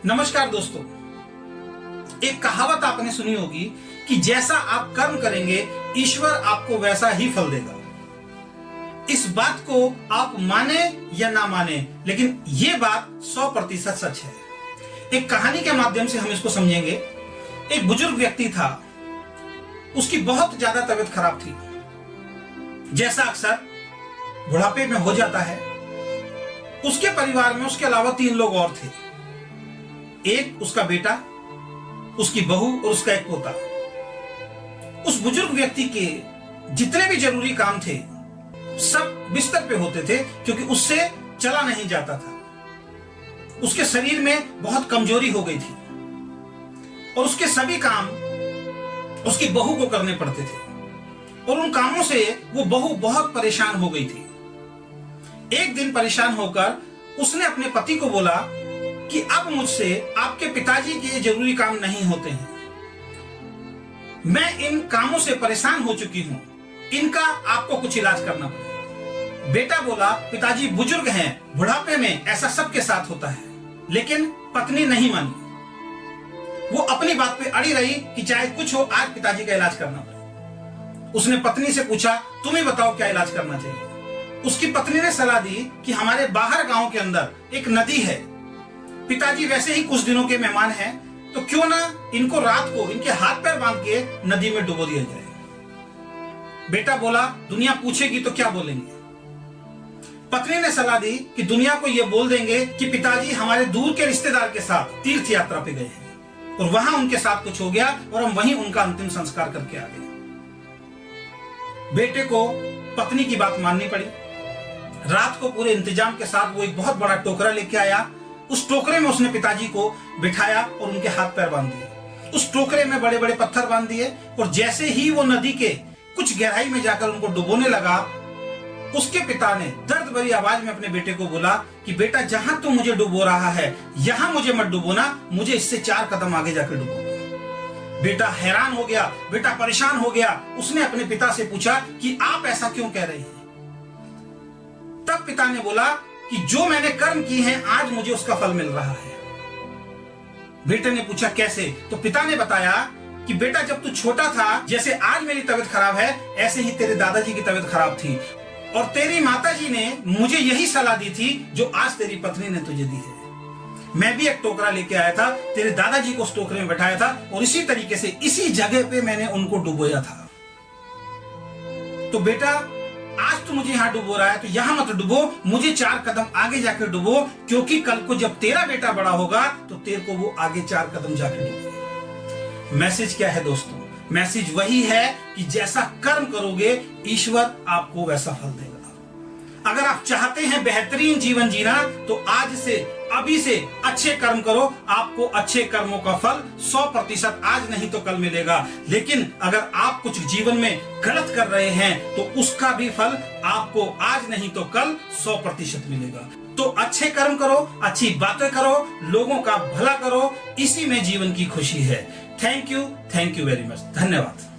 नमस्कार दोस्तों, एक कहावत आपने सुनी होगी कि जैसा आप कर्म करेंगे ईश्वर आपको वैसा ही फल देगा। इस बात को आप माने या ना माने, लेकिन ये बात 100% सच है। एक कहानी के माध्यम से हम इसको समझेंगे। एक बुजुर्ग व्यक्ति था, उसकी बहुत ज्यादा तबीयत खराब थी, जैसा अक्सर बुढ़ापे में हो जाता है। उसके परिवार में उसके अलावा 3 लोग और थे। एक उसका बेटा, उसकी बहू और उसका एक पोता। उस बुजुर्ग व्यक्ति के जितने भी जरूरी काम थे सब बिस्तर पे होते थे, क्योंकि उससे चला नहीं जाता था। उसके शरीर में बहुत कमजोरी हो गई थी और उसके सभी काम उसकी बहू को करने पड़ते थे और उन कामों से वो बहू बहुत परेशान हो गई थी। एक दिन परेशान होकर उसने अपने पति को बोला कि अब मुझसे आपके पिताजी के ये जरूरी काम नहीं होते हैं। मैं इन कामों से परेशान हो चुकी हूं, इनका आपको कुछ इलाज करना पड़ेगा। बेटा बोला, पिताजी बुजुर्ग हैं, बुढ़ापे में ऐसा सबके साथ होता है। लेकिन पत्नी नहीं मानी। वो अपनी बात पे अड़ी रही कि चाहे कुछ हो, आज पिताजी का इलाज करना पड़ेगा। उसने पत्नी से पूछा, तुम ही बताओ क्या इलाज करना चाहिए। उसकी पत्नी ने सलाह दी कि हमारे बाहर गांव के अंदर एक नदी है, पिताजी वैसे ही कुछ दिनों के मेहमान हैं, तो क्यों ना इनको रात को इनके हाथ पैर बांध के नदी में डुबो दिया जाए। बेटा बोला, दुनिया पूछेगी तो क्या बोलेंगे। पत्नी ने सलाह दी कि दुनिया को यह बोल देंगे कि पिताजी हमारे दूर के रिश्तेदार के साथ तीर्थ यात्रा पे गए हैं और वहां उनके साथ कुछ हो गया और हम वहीं उनका अंतिम संस्कार करके आ गए। बेटे को पत्नी की बात माननी पड़ी। रात को पूरे इंतजाम के साथ वो एक बहुत बड़ा टोकरा लेके आया। उस टोकरे में उसने पिताजी को बिठाया और उनके हाथ पैर बांध दिए। उस टोकरे में बड़े बड़े पत्थर बांध दिए और जैसे ही वो नदी के कुछ गहराई में जाकर उनको डुबोने लगा, उसके पिता ने दर्द भरी आवाज में अपने बेटे को बोला कि बेटा, जहां तू मुझे डुबो रहा है यहां मुझे मत डुबोना, मुझे इससे 4 कदम आगे जाकर डुबो। बेटा हैरान हो गया, बेटा परेशान हो गया। उसने अपने पिता से पूछा कि आप ऐसा क्यों कह रहे हैं। तब पिता ने बोला कि जो मैंने कर्म किए हैं आज मुझे उसका फल मिल रहा है। बेटे ने पूछा कैसे, तो पिता ने बताया कि बेटा, जब तू छोटा था, जैसे आज मेरी तबीयत खराब है, ऐसे ही तेरे दादाजी की तबीयत खराब थी और तेरी माताजी ने मुझे यही सलाह दी थी जो आज तेरी पत्नी ने तुझे दी है। मैं भी एक टोकरा लेके आया था, तेरे दादाजी को उस टोकरे में बैठाया था और इसी तरीके से इसी जगह पे मैंने उनको डुबोया था। तो बेटा, आज तो मुझे यहां डुबो रहा है, तो यहां मत डुबो, मुझे 4 कदम आगे जाकर डुबो, क्योंकि कल को जब तेरा बेटा बड़ा होगा तो तेरे को वो आगे 4 कदम जाकर डुबो। मैसेज क्या है दोस्तों? मैसेज वही है कि जैसा कर्म करोगे ईश्वर आपको वैसा फल देगा। अगर आप चाहते हैं बेहतरीन जीवन जीना, तो आज से, अभी से अच्छे कर्म करो। आपको अच्छे कर्मों का फल 100% आज नहीं तो कल मिलेगा। लेकिन अगर आप कुछ जीवन में गलत कर रहे हैं तो उसका भी फल आपको आज नहीं तो कल 100% मिलेगा। तो अच्छे कर्म करो, अच्छी बातें करो, लोगों का भला करो, इसी में जीवन की खुशी है। Thank you very much. धन्यवाद।